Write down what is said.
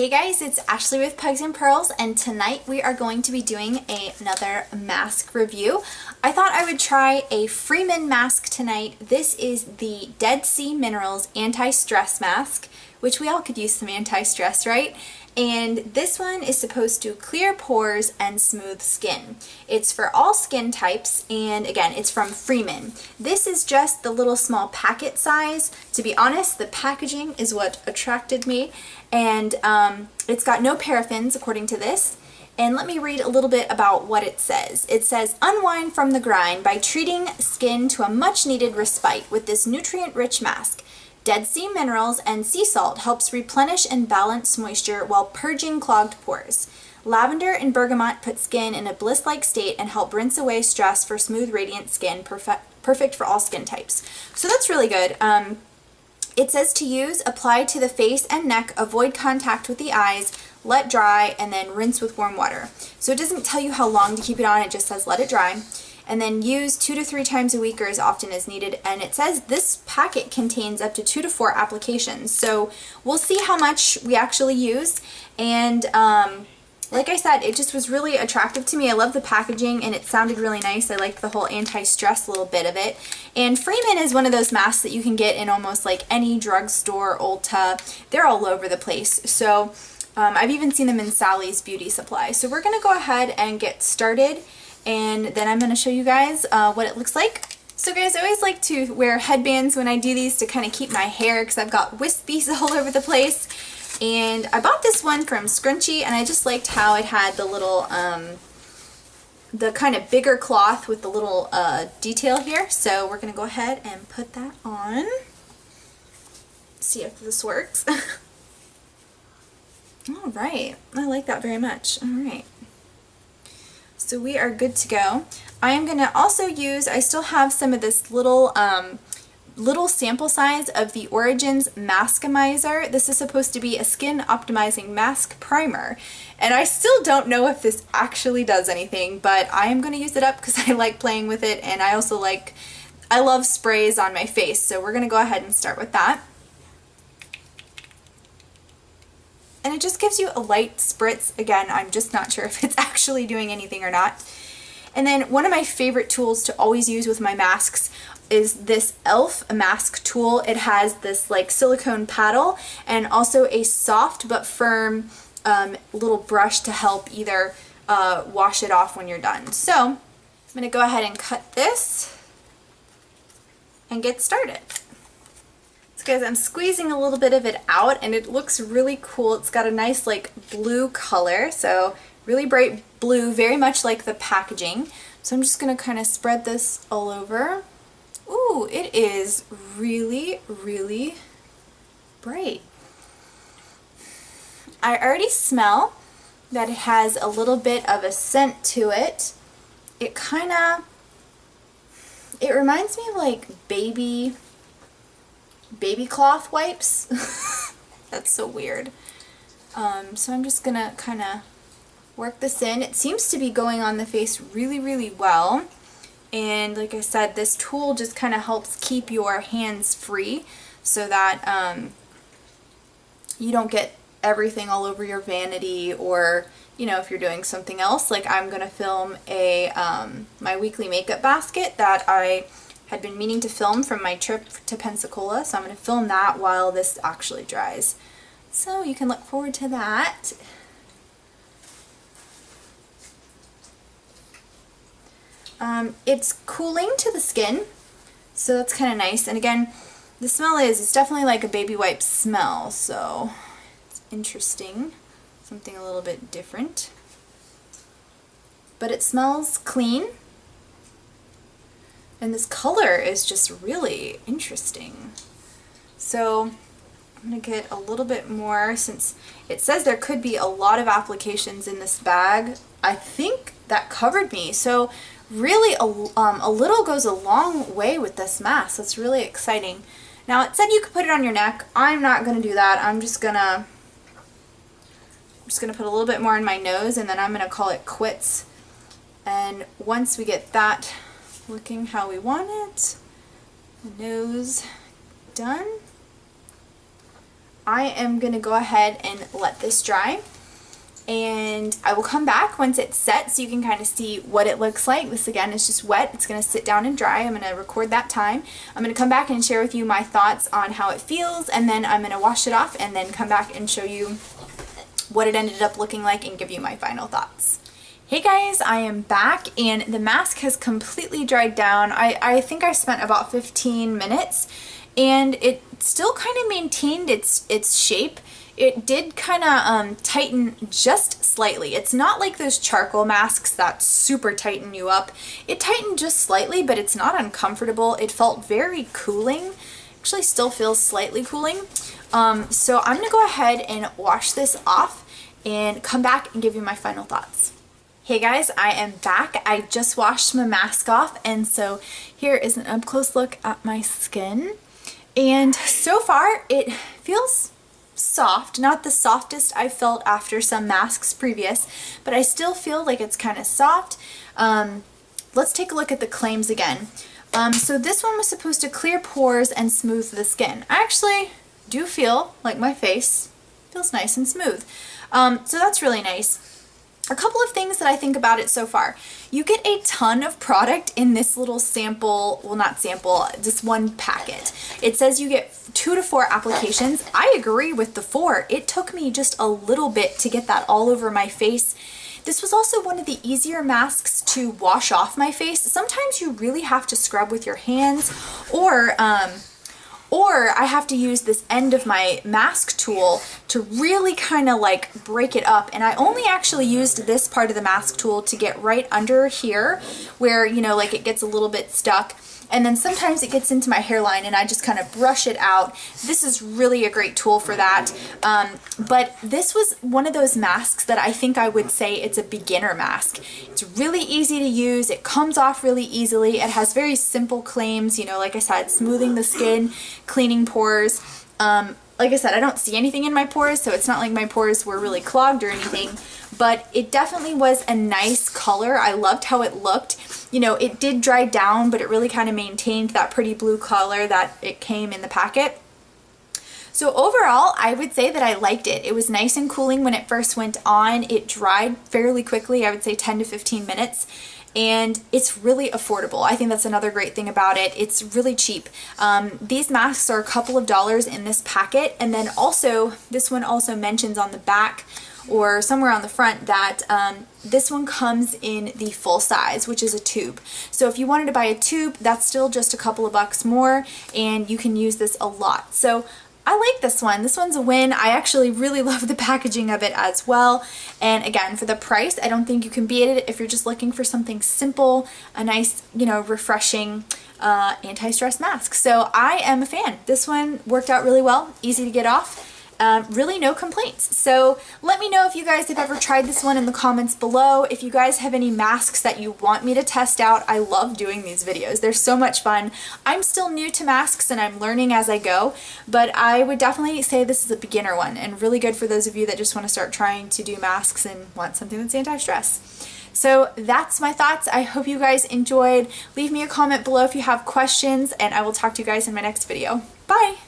Hey guys, it's Ashley with Pugs and Pearls, and tonight we are going to be doing another mask review. I thought I would try a Freeman mask tonight. This is the Dead Sea Minerals Anti-Stress Mask, which we all could use some anti-stress, right? And this one is supposed to clear pores and smooth skin. It's for all skin types, and again, it's from Freeman. This is just the little small packet size. To be honest, the packaging is what attracted me, and it's got no paraffins according to this. And let me read a little bit about what it says. It says, unwind from the grind by treating skin to a much needed respite with this nutrient-rich mask. Dead Sea Minerals and sea salt helps replenish and balance moisture while purging clogged pores. Lavender and bergamot put skin in a bliss-like state and help rinse away stress for smooth, radiant skin, perfect for all skin types. So that's really good. It says to use, apply to the face and neck, avoid contact with the eyes, let dry, and then rinse with warm water. So it doesn't tell you how long to keep it on, it just says let it dry. And then use 2 to 3 times a week or as often as needed. And it says this packet contains up to 2 to 4 applications. So we'll see how much we actually use. And like I said, it just was really attractive to me. I love the packaging and it sounded really nice. I liked the whole anti-stress little bit of it. And Freeman is one of those masks that you can get in almost like any drugstore, Ulta. They're all over the place. So I've even seen them in Sally's Beauty Supply. So we're going to go ahead and get started. And then I'm going to show you guys what it looks like. So guys, I always like to wear headbands when I do these to kind of keep my hair because I've got wispies all over the place. And I bought this one from Scrunchie and I just liked how it had the little, the kind of bigger cloth with the little detail here. So we're going to go ahead and put that on. See if this works. All right, I like that very much. All right. So we are good to go. I am going to also use, I still have some of this little sample size of the Origins Maskimizer. This is supposed to be a skin optimizing mask primer. And I still don't know if this actually does anything, but I am going to use it up because I like playing with it, and I also I love sprays on my face. So we're going to go ahead and start with that. And it just gives you a light spritz. Again, I'm just not sure if it's actually doing anything or not. And then one of my favorite tools to always use with my masks is this e.l.f. mask tool. It has this like silicone paddle and also a soft but firm little brush to help either wash it off when you're done. So I'm going to go ahead and cut this and get started. Guys, I'm squeezing a little bit of it out and it looks really cool. It's got a nice like blue color, so really bright blue, very much like the packaging. So I'm just going to kind of spread this all over. Ooh, it is really, really bright. I already smell that it has a little bit of a scent to it. It reminds me of like baby cloth wipes. That's so weird. So I'm just gonna kind of work this in. It seems to be going on the face really, really well. And like I said, this tool just kind of helps keep your hands free so that you don't get everything all over your vanity, or you know, if you're doing something else. Like I'm gonna film my weekly makeup basket that I had been meaning to film from my trip to Pensacola, so I'm going to film that while this actually dries. So you can look forward to that. It's cooling to the skin, so that's kind of nice. And again, the smell it's definitely like a baby wipe smell, so it's interesting. Something a little bit different. But it smells clean. And this color is just really interesting. So I'm going to get a little bit more, since it says there could be a lot of applications in this bag. I think that covered me. So really a little goes a long way with this mask. That's really exciting. Now it said you could put it on your neck. I'm not going to do that. I'm just going to put a little bit more in my nose, and then I'm going to call it quits. And once we get that looking how we want it, the nose done, I am going to go ahead and let this dry. And I will come back once it's set so you can kind of see what it looks like. This again is just wet. It's going to sit down and dry. I'm going to record that time. I'm going to come back and share with you my thoughts on how it feels, and then I'm going to wash it off and then come back and show you what it ended up looking like and give you my final thoughts. Hey guys, I am back and the mask has completely dried down. I think I spent about 15 minutes and it still kind of maintained its shape. It did kind of tighten just slightly. It's not like those charcoal masks that super tighten you up. It tightened just slightly, but it's not uncomfortable. It felt very cooling. Actually still feels slightly cooling. So I'm going to go ahead and wash this off and come back and give you my final thoughts. Hey guys, I am back. I just washed my mask off, and so here is an up close look at my skin. And so far it feels soft, not the softest I've felt after some masks previous, but I still feel like it's kind of soft. Let's take a look at the claims again. So this one was supposed to clear pores and smooth the skin. I actually do feel like my face feels nice and smooth. So that's really nice. A couple of things that I think about it so far. You get a ton of product in this little sample, well not sample, just one packet. It says you get 2 to 4 applications. I agree with the 4. It took me just a little bit to get that all over my face. This was also one of the easier masks to wash off my face. Sometimes you really have to scrub with your hands, or I have to use this end of my mask tool to really kind of like break it up. And I only actually used this part of the mask tool to get right under here where, you know, like it gets a little bit stuck. And then sometimes it gets into my hairline and I just kind of brush it out. This is really a great tool for that. But this was one of those masks that I think I would say it's a beginner mask. It's really easy to use. It comes off really easily. It has very simple claims, you know, like I said, smoothing the skin, cleaning pores. Like I said, I don't see anything in my pores, so it's not like my pores were really clogged or anything, but it definitely was a nice color. I loved how it looked. You know, it did dry down, but it really kind of maintained that pretty blue color that it came in the packet. So overall, I would say that I liked it. It was nice and cooling when it first went on. It dried fairly quickly, I would say 10 to 15 minutes. And it's really affordable. I think that's another great thing about it. It's really cheap. These masks are a couple of dollars in this packet, and then also this one also mentions on the back or somewhere on the front that this one comes in the full size, which is a tube. So if you wanted to buy a tube, that's still just a couple of bucks more, and you can use this a lot. So I like this one. This one's a win. I actually really love the packaging of it as well. And again, for the price, I don't think you can beat it if you're just looking for something simple, a nice, you know, refreshing anti-stress mask. So I am a fan. This one worked out really well, easy to get off. Really no complaints. So let me know if you guys have ever tried this one in the comments below. If you guys have any masks that you want me to test out, I love doing these videos. They're so much fun. I'm still new to masks and I'm learning as I go, but I would definitely say this is a beginner one and really good for those of you that just want to start trying to do masks and want something that's anti-stress. So that's my thoughts. I hope you guys enjoyed. Leave me a comment below if you have questions, and I will talk to you guys in my next video. Bye!